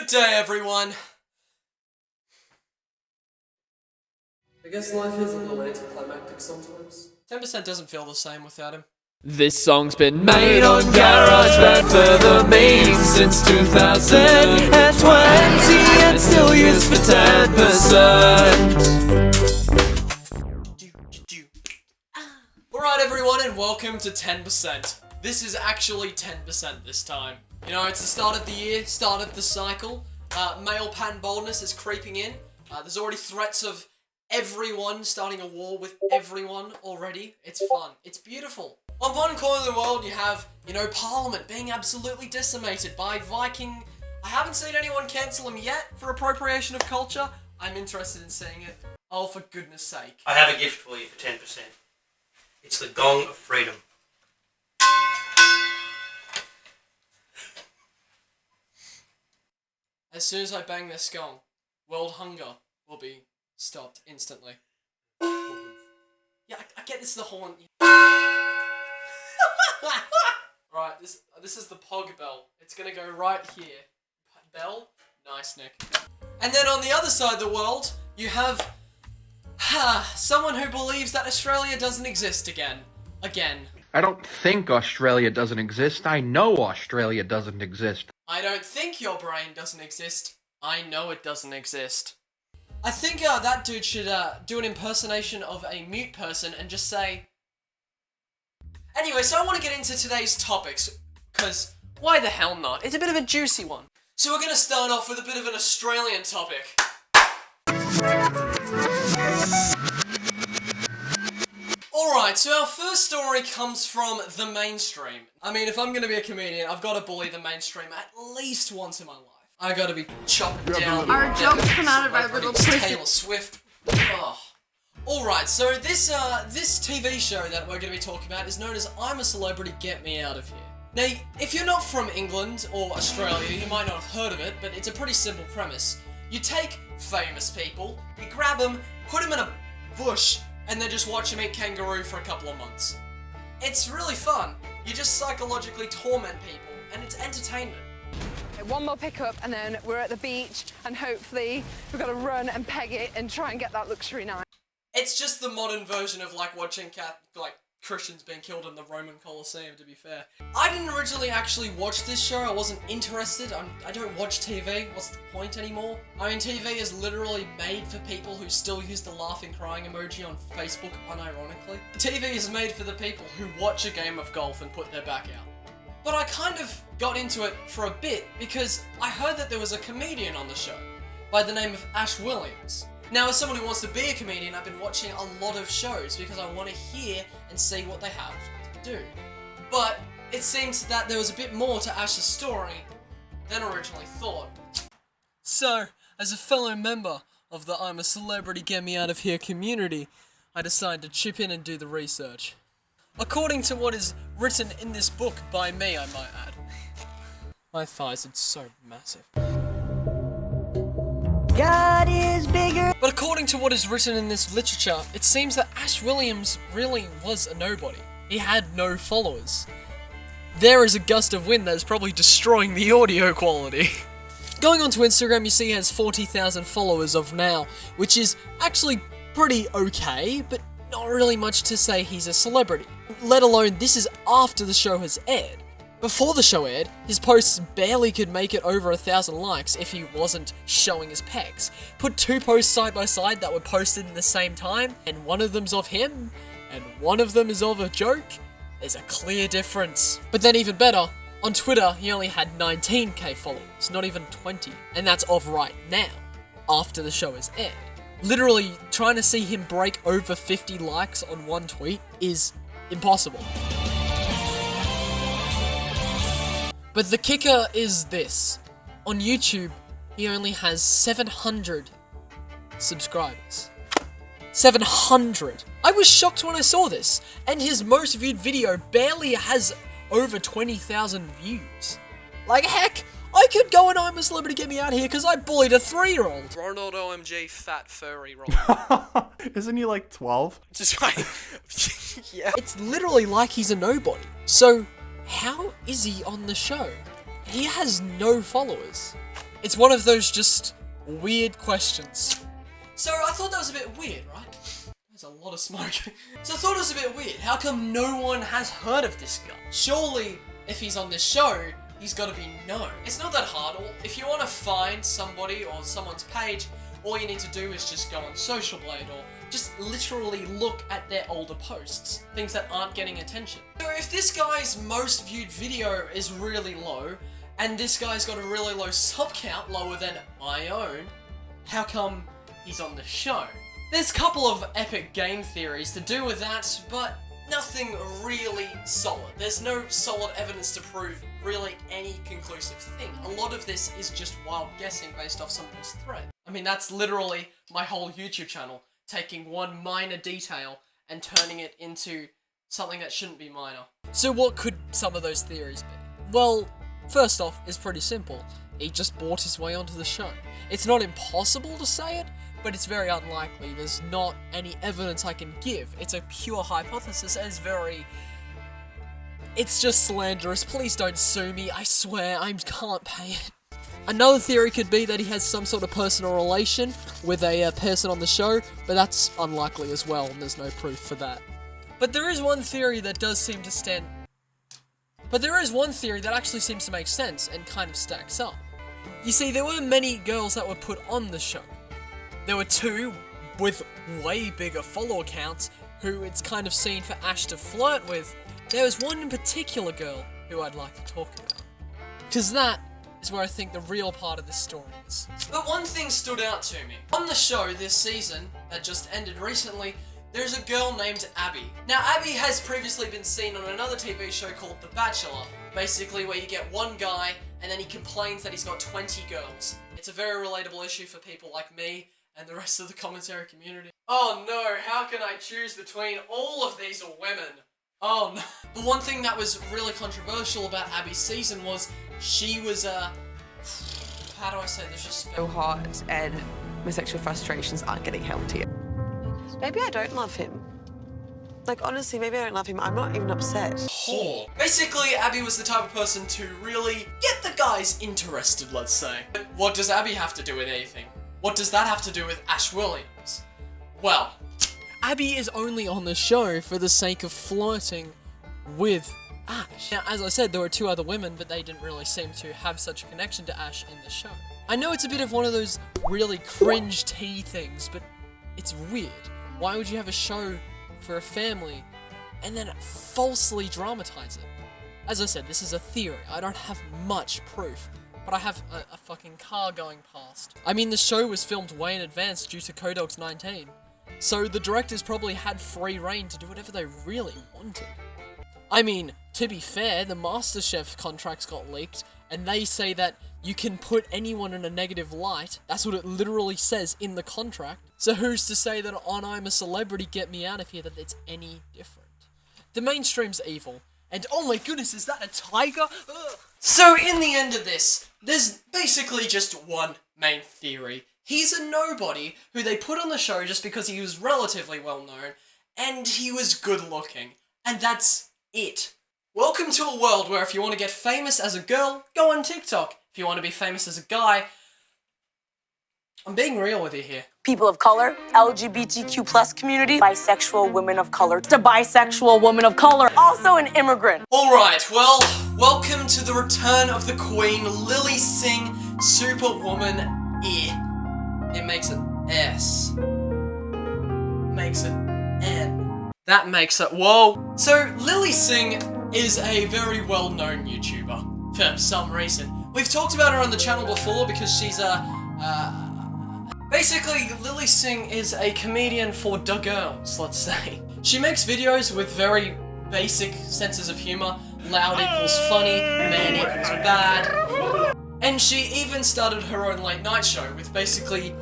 Good day, everyone. I guess life is a little anticlimactic sometimes. 10% doesn't feel the same without him. This song's been made on GarageBand for the memes since 2020 and still used for 10%. Alright everyone, and welcome to 10%. This is actually 10% this time. You know, it's the start of the year, start of the cycle. Male pattern baldness is creeping in. There's already threats of everyone starting a war with everyone already. It's fun. It's beautiful. On one corner of the world, you have, Parliament being absolutely decimated by Viking. I haven't seen anyone cancel him yet for appropriation of culture. I'm interested in seeing it. Oh, for goodness sake. I have a gift for you for 10%. It's the Gong of Freedom. As soon as I bang this gong, world hunger will be stopped instantly. Yeah, I get this is the horn. Right, this is the pog bell. It's gonna go right here. Bell? Nice, Nick. And then on the other side of the world, you have someone who believes that Australia doesn't exist again. I don't think Australia doesn't exist. I know Australia doesn't exist. I don't think your brain doesn't exist. I know it doesn't exist. I think that dude should do an impersonation of a mute person and just say... Anyway, so I want to get into today's topics, because why the hell not? It's a bit of a juicy one. So we're going to start off with a bit of an Australian topic. Alright, so our first story comes from the mainstream. I mean, if I'm going to be a comedian, I've got to bully the mainstream at least once in my life. I got to be chopped down. Our jokes come out of our little pussy. Taylor Swift. Oh. Alright, so this TV show that we're going to be talking about is known as I'm a Celebrity, Get Me Out of Here. Now, if you're not from England or Australia, you might not have heard of it, but it's a pretty simple premise. You take famous people, you grab them, put them in a bush, and then just watch them eat kangaroo for a couple of months. It's really fun. You just psychologically torment people, and it's entertainment. One more pickup and then we're at the beach and hopefully we've got to run and peg it and try and get that luxury night. It's just the modern version of watching Christians being killed in the Roman Colosseum, to be fair. I didn't originally actually watch this show. I wasn't interested. I don't watch TV. What's the point anymore? I mean, TV is literally made for people who still use the laughing crying emoji on Facebook unironically. TV is made for the people who watch a game of golf and put their back out. But I kind of got into it for a bit because I heard that there was a comedian on the show by the name of Ash Williams. Now, as someone who wants to be a comedian, I've been watching a lot of shows because I want to hear and see what they have to do. But it seems that there was a bit more to Ash's story than originally thought. So, as a fellow member of the I'm a Celebrity, Get Me Out of Here community, I decided to chip in and do the research. According to what is written in this book by me, I might add. My thighs are so massive. God is bigger. But according to what is written in this literature, it seems that Ash Williams really was a nobody. He had no followers. There is a gust of wind that is probably destroying the audio quality. Going onto Instagram, you see he has 40,000 followers of now, which is actually pretty okay, but not really much to say he's a celebrity. Let alone this is after the show has aired. Before the show aired, his posts barely could make it over 1,000 likes if he wasn't showing his pecs. Put two posts side by side that were posted in the same time, and one of them's of him, and one of them is of a joke, there's a clear difference. But then even better, on Twitter he only had 19k followers, not even 20, and that's of right now, after the show has aired. Literally, trying to see him break over 50 likes on one tweet is impossible. But the kicker is this. On YouTube, he only has 700 subscribers. 700! I was shocked when I saw this, and his most viewed video barely has over 20,000 views. Like heck, I could go and I'm a Celebrity, Get Me Out Here because I bullied a 3-year-old. Ronald OMG fat furry Ronald. Isn't he like 12? Just like, yeah. It's literally like he's a nobody. So, how is he on the show? He has no followers. It's one of those just weird questions. So I thought that was a bit weird, right? There's a lot of smoke. So I thought it was a bit weird. How come no one has heard of this guy? Surely, if he's on this show, he's gotta be known. It's not that hard. If you want to find somebody or someone's page, all you need to do is just go on Social Blade or just literally look at their older posts. Things that aren't getting attention. So if this guy's most viewed video is really low, and this guy's got a really low sub count, lower than my own, how come he's on the show? There's a couple of epic game theories to do with that, but nothing really solid. There's no solid evidence to prove really any conclusive thing. A lot of this is just wild guessing based off someone's thread. I mean, that's literally my whole YouTube channel, taking one minor detail and turning it into something that shouldn't be minor. So what could some of those theories be? Well, first off, it's pretty simple. He just bought his way onto the show. It's not impossible to say it, but it's very unlikely. There's not any evidence I can give. It's a pure hypothesis and it's just slanderous. Please don't sue me. I swear, I can't pay it. Another theory could be that he has some sort of personal relation with a person on the show, but that's unlikely as well, and there's no proof for that. But there is one theory that does seem to stand... But there is one theory that actually seems to make sense and kind of stacks up. You see, there were many girls that were put on the show. There were two with way bigger follower counts who it's kind of seen for Ash to flirt with. There was one in particular girl who I'd like to talk about. Because that is where I think the real part of this story is. But one thing stood out to me. On the show this season, that just ended recently, there's a girl named Abby. Now, Abby has previously been seen on another TV show called The Bachelor, basically where you get one guy and then he complains that he's got 20 girls. It's a very relatable issue for people like me and the rest of the commentary community. Oh no, how can I choose between all of these women? Oh no. But one thing that was really controversial about Abby's season was she was how do I say this? Just so hot and my sexual frustrations aren't getting helped here. Maybe I don't love him. Like, honestly, maybe I don't love him. I'm not even upset. Whore. Basically, Abby was the type of person to really get the guys interested, let's say. But what does Abby have to do with anything? What does that have to do with Ash Williams? Well, Abby is only on the show for the sake of flirting with Ash. Now, as I said, there were two other women, but they didn't really seem to have such a connection to Ash in the show. I know it's a bit of one of those really cringe tea things, but it's weird. Why would you have a show for a family and then falsely dramatize it? As I said, this is a theory. I don't have much proof, but I have a fucking car going past. I mean, the show was filmed way in advance due to Codogs 19, so the directors probably had free reign to do whatever they really wanted. I mean, to be fair, the MasterChef contracts got leaked, and they say that you can put anyone in a negative light. That's what it literally says in the contract. So who's to say that on I'm a Celebrity, Get Me Out of Here that it's any different? The mainstream's evil. And oh my goodness, is that a tiger? Ugh. So in the end of this, there's basically just one main theory. He's a nobody who they put on the show just because he was relatively well known and he was good looking. And that's it. Welcome to a world where if you want to get famous as a girl, go on TikTok. If you want to be famous as a guy, I'm being real with you here. People of color, LGBTQ plus community, bisexual women of color, to bisexual woman of color, also an immigrant. Alright, well, welcome to the return of the Queen, Lilly Sing, Superwoman It makes it S. Makes it N. That makes it, whoa. So, Lilly Sing is a very well-known YouTuber, for some reason. We've talked about her on the channel before because she's basically, Lilly Sing is a comedian for the girls, let's say. She makes videos with very basic senses of humor. Loud equals funny, man equals bad. And she even started her own late night show with basically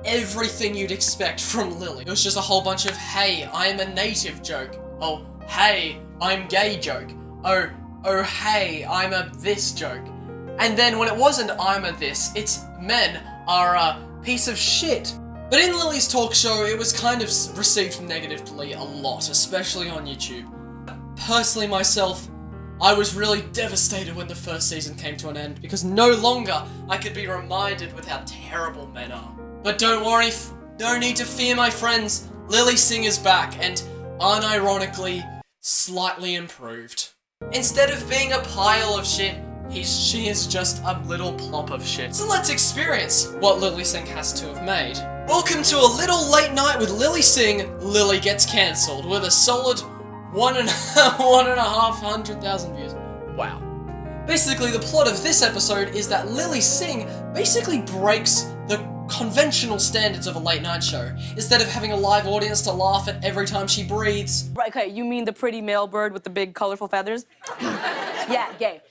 everything you'd expect from Lilly. It was just a whole bunch of, hey, I'm a native joke. Oh, hey, I'm gay joke. Oh, hey, I'm a this joke. And then when it wasn't I'm a this, it's men are a piece of shit. But in Lilly's talk show, it was kind of received negatively a lot, especially on YouTube. Personally myself, I was really devastated when the first season came to an end because no longer I could be reminded with how terrible men are. But don't worry, no need to fear, my friends. Lilly Sing is back and, unironically, slightly improved. Instead of being a pile of shit, she is just a little plop of shit. So let's experience what Lilly Sing has to have made. Welcome to a little late night with Lilly Sing. Lilly gets cancelled with a solid 1,500,000 views. Wow. Basically, the plot of this episode is that Lilly Sing basically breaks the conventional standards of a late night show. Instead of having a live audience to laugh at every time she breathes. Right, okay, you mean the pretty male bird with the big colorful feathers? Yeah, gay.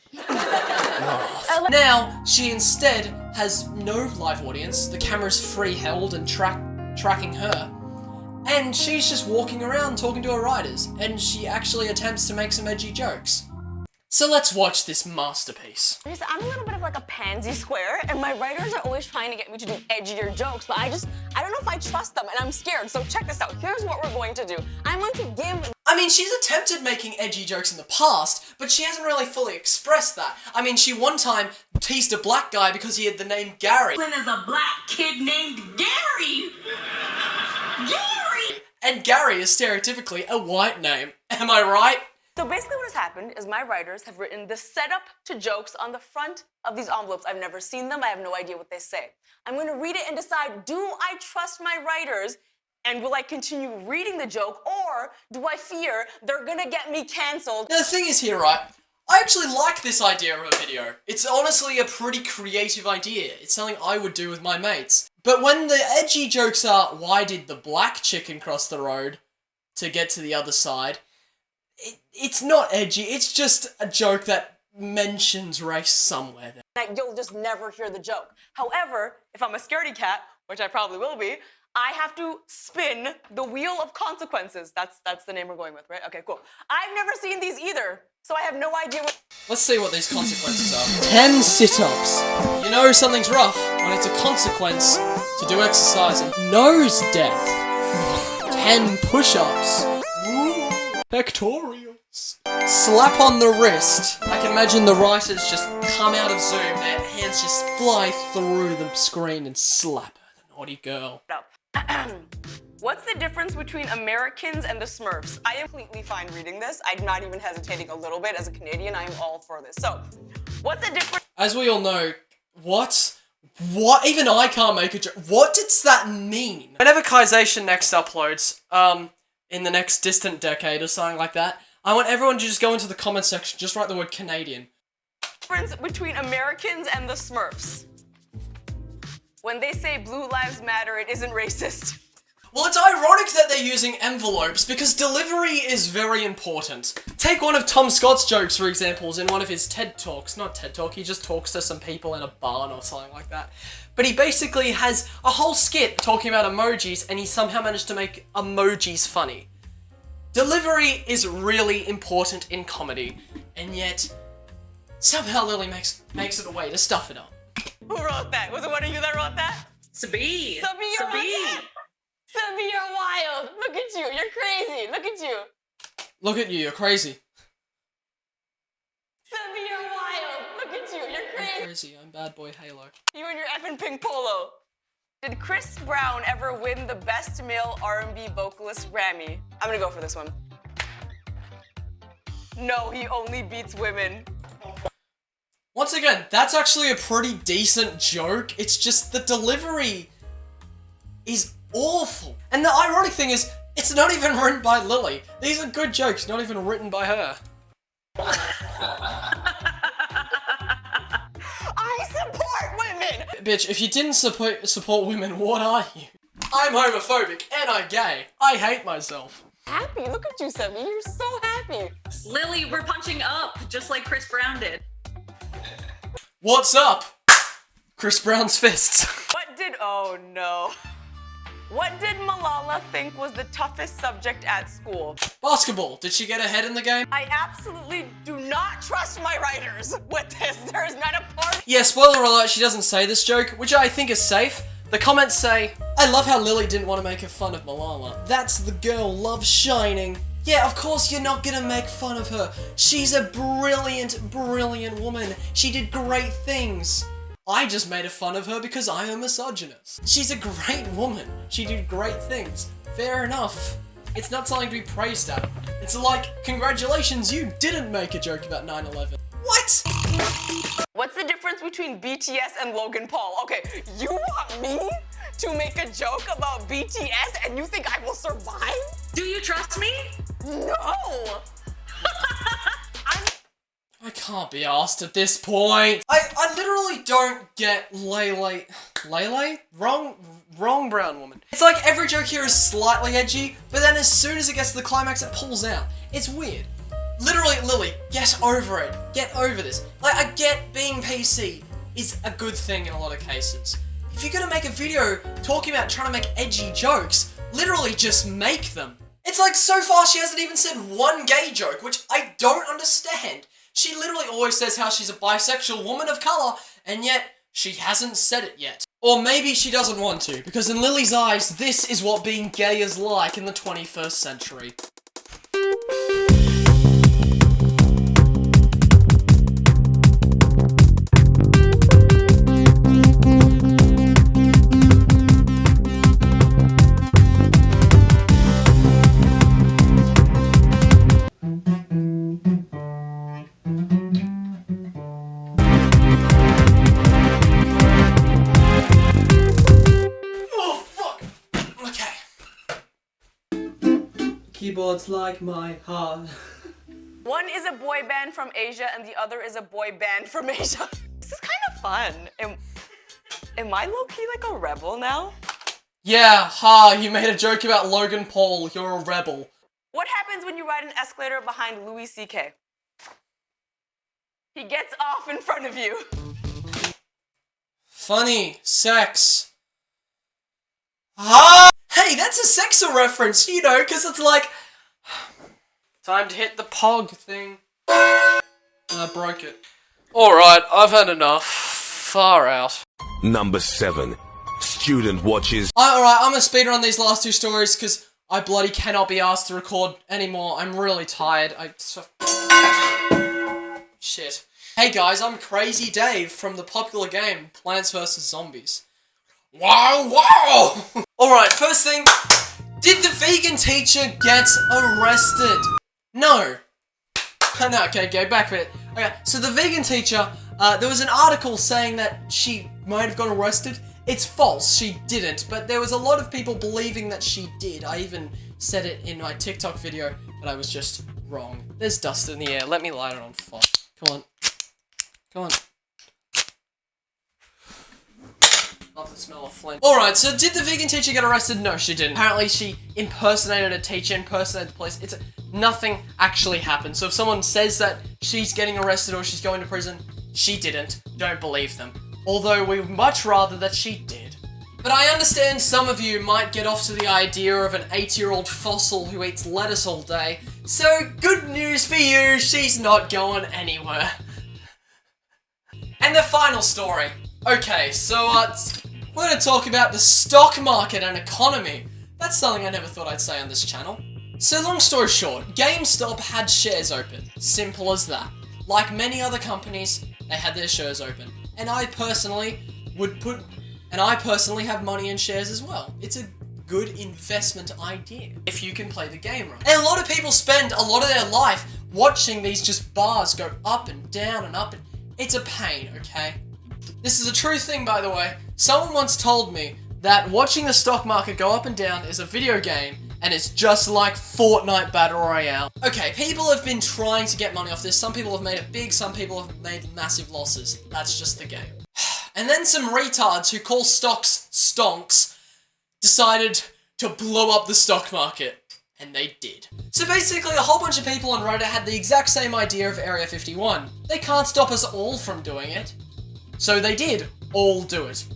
Now, she instead has no live audience, the camera's free held and tracking her, and she's just walking around talking to her writers, and she actually attempts to make some edgy jokes. So let's watch this masterpiece. I'm a little bit of like a pansy square, and my writers are always trying to get me to do edgier jokes, but I don't know if I trust them, and I'm scared. So check this out. Here's what we're going to do. I'm going to give... I mean, she's attempted making edgy jokes in the past, but she hasn't really fully expressed that. I mean, she one time teased a black guy because he had the name Gary. There's a black kid named Gary! Gary! And Gary is stereotypically a white name. Am I right? So basically what has happened is my writers have written the setup to jokes on the front of these envelopes. I've never seen them. I have no idea what they say. I'm going to read it and decide, do I trust my writers and will I continue reading the joke, or do I fear they're going to get me canceled? Now the thing is here, right? I actually like this idea of a video. It's honestly a pretty creative idea. It's something I would do with my mates. But when the edgy jokes are, why did the black chicken cross the road to get to the other side? It's not edgy, it's just a joke that mentions race somewhere there. You'll just never hear the joke. However, if I'm a scaredy cat, which I probably will be, I have to spin the wheel of consequences. That's the name we're going with, right? Okay, cool. I've never seen these either, so I have no idea what... Let's see what these consequences are. 10 sit-ups. You know something's rough when it's a consequence to do exercise. Nose death. 10 push-ups. Pectorials. Slap on the wrist. I can imagine the writers just come out of Zoom, their hands just fly through the screen and slap her, the naughty girl. What's the difference between Americans and the Smurfs? I am completely fine reading this. I'm not even hesitating a little bit. As a Canadian, I am all for this. So, what's the difference? As we all know, what? Even I can't make a joke. What does that mean? Whenever Kaization next uploads, in the next distant decade or something like that, I want everyone to just go into the comment section, just write the word Canadian. Difference between Americans and the Smurfs. When they say Blue Lives Matter, it isn't racist. Well, it's ironic that they're using envelopes because delivery is very important. Take one of Tom Scott's jokes, for example, in one of his TED Talks. Not TED Talk, he just talks to some people in a barn or something like that. But he basically has a whole skit talking about emojis and he somehow managed to make emojis funny. Delivery is really important in comedy, and yet somehow Lilly makes it a way to stuff it up. Who wrote that? Was it one of you that wrote that? Sabi, you're wild. Look at you. You're crazy. Look at you. Look at you, you're crazy. Sabi, you're wild. Look at you. You're crazy. I'm crazy, I'm bad boy Halo. You and your effing pink polo. Did Chris Brown ever win the Best Male R&B Vocalist Grammy? I'm gonna go for this one. No, he only beats women. Once again, that's actually a pretty decent joke. It's just the delivery is awful. And the ironic thing is, it's not even written by Lilly. These are good jokes, not even written by her. I support women! Bitch, if you didn't support women, what are you? I'm homophobic and I'm gay. I hate myself. Happy, look at you, Sebi. You're so happy. Lilly, we're punching up, just like Chris Brown did. What's up? Chris Brown's fists. Oh no. What did Malala think was the toughest subject at school? Basketball. Did she get ahead in the game? I absolutely do not trust my writers with this. There is not a part. Yeah, spoiler alert, she doesn't say this joke, which I think is safe. The comments say, I love how Lilly didn't want to make fun of Malala. That's the girl, love shining. Yeah, of course you're not gonna make fun of her. She's a brilliant, brilliant woman. She did great things. I just made fun of her because I am a misogynist. She's a great woman. She did great things. Fair enough. It's not something to be praised at. It's like, congratulations, you didn't make a joke about 9/11. What? What's the difference between BTS and Logan Paul? Okay, you want me to make a joke about BTS and you think I will survive? Do you trust me? No! I can't be asked at this point. I literally don't get Lele? Wrong brown woman. It's like every joke here is slightly edgy, but then as soon as it gets to the climax, it pulls out. It's weird. Literally, Lily, get over it. Get over this. Like, I get being PC is a good thing in a lot of cases. If you're gonna make a video talking about trying to make edgy jokes, literally just make them. It's like, so far she hasn't even said one gay joke, which I don't understand. She literally always says how she's a bisexual woman of colour, and yet she hasn't said it yet. Or maybe she doesn't want to, because in Lily's eyes, this is what being gay is like in the 21st century. Keyboards like my heart. One is a boy band from Asia and the other is a boy band from Asia. This is kind of fun. Am I low-key like a rebel now? Yeah, you made a joke about Logan Paul, you're a rebel. What happens when you ride an escalator behind Louis C.K.? He gets off in front of you. Funny. Sex. Hey, that's a sexual reference, you know, because it's like... Time to hit the pog thing. I broke it. Alright, I've had enough. Far out. Number 7. Student watches. Alright, I'm gonna speedrun these last two stories, because I bloody cannot be asked to record anymore. I'm really tired. Shit. Hey guys, I'm Crazy Dave from the popular game Plants vs. Zombies. Wow! Alright, first thing, did the vegan teacher get arrested? No. No, okay, go back a bit. Okay, so the vegan teacher, there was an article saying that she might have got arrested. It's false, she didn't, but there was a lot of people believing that she did. I even said it in my TikTok video, but I was just wrong. There's dust in the air, let me light it on fire. Come on. Come on. Love the smell of flint. Alright, so did the vegan teacher get arrested? No, she didn't. Apparently she impersonated a teacher, impersonated the police. Nothing actually happened. So if someone says that she's getting arrested or she's going to prison, she didn't. Don't believe them. Although we would much rather that she did. But I understand some of you might get off to the idea of an 8-year-old fossil who eats lettuce all day. So good news for you, she's not going anywhere. And the final story. Okay, so we're going to talk about the stock market and economy. That's something I never thought I'd say on this channel. So long story short, GameStop had shares open. Simple as that. Like many other companies, they had their shares open. And I personally have money in shares as well. It's a good investment idea if you can play the game right. And a lot of people spend a lot of their life watching these just bars go up and down and up and it's a pain, okay? This is a true thing, by the way. Someone once told me that watching the stock market go up and down is a video game, and it's just like Fortnite Battle Royale. Okay, people have been trying to get money off this. Some people have made it big, some people have made massive losses. That's just the game. And then some retards who call stocks stonks decided to blow up the stock market. And they did. So basically, a whole bunch of people on Reddit had the exact same idea of Area 51. They can't stop us all from doing it. So they did all do it.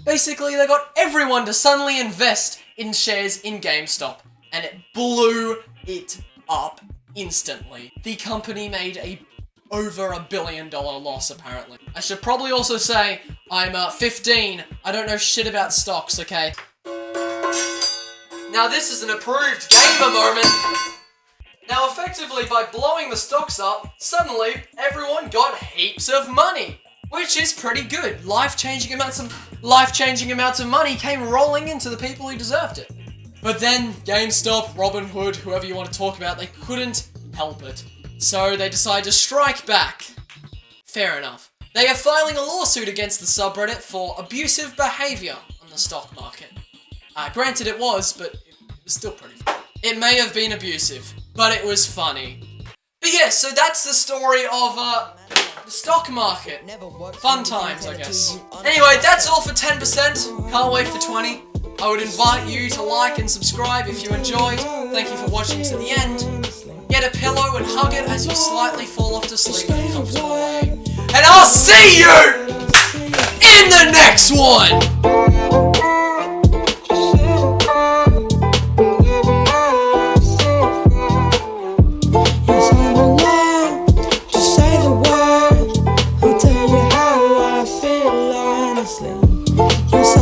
Basically, they got everyone to suddenly invest in shares in GameStop. And it blew it up instantly. The company made over $1 billion loss, apparently. I should probably also say, I'm 15. I don't know shit about stocks, okay? Now this is an approved gamer moment. Now effectively by blowing the stocks up, suddenly everyone got heaps of money, which is pretty good. Life-changing amounts of money came rolling into the people who deserved it. But then GameStop, Robinhood, whoever you want to talk about, they couldn't help it. So they decided to strike back. Fair enough. They are filing a lawsuit against the subreddit for abusive behavior on the stock market. Granted it was, but it was still pretty funny. It may have been abusive, but it was funny. But yeah, so that's the story of the stock market. Fun times, I guess. Anyway, that's all for 10%. Can't wait for 20. I would invite you to like and subscribe if you enjoyed. Thank you for watching to the end. Get a pillow and hug it as you slightly fall off to sleep in a comfortable way. And I'll see you in the next one! Yes,